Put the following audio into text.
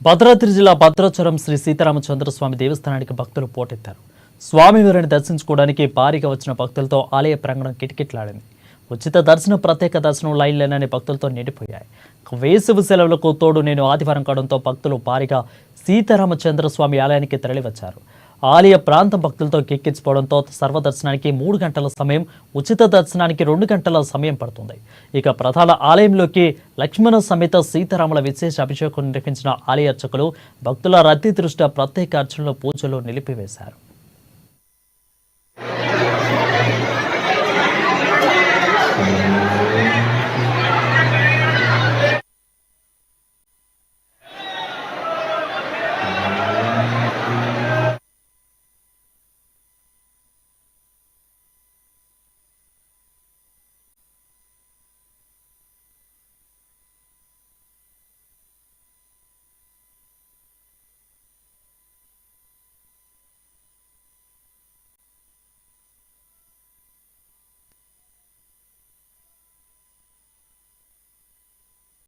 భద్రాద్రి జిల్లా భద్రాచలం శ్రీ సీతారామచంద్రస్వామి దేవస్థానానికి భక్తులు పోటెత్తారు. స్వామివారిని దర్శించుకోవడానికి భారీగా వచ్చిన భక్తులతో ఆలయ ప్రాంగణం కిటకిటలాడింది. ఉచిత దర్శనం, ప్రత్యేక దర్శనం లైన్లేనని భక్తులతో నిండిపోయాయి. వేసవి సెలవులకు తోడు నేను ఆదివారం కావడంతో భక్తులు భారీగా సీతారామచంద్రస్వామి ఆలయానికి తరలివచ్చారు. ఆలయ ప్రాంతం భక్తులతో కెక్కించిపోవడంతో సర్వదర్శనానికి 3 గంటల సమయం, ఉచిత దర్శనానికి 2 గంటల సమయం పడుతుంది. ఇక ప్రధాన ఆలయంలోకి లక్ష్మణ సమేత సీతారాముల విశేష అభిషేకం నిర్వహించిన ఆలయ అర్చకులు భక్తుల రద్దీ దృష్ట్యా ప్రత్యేక అర్చనలు, పూజలు నిలిపివేశారు.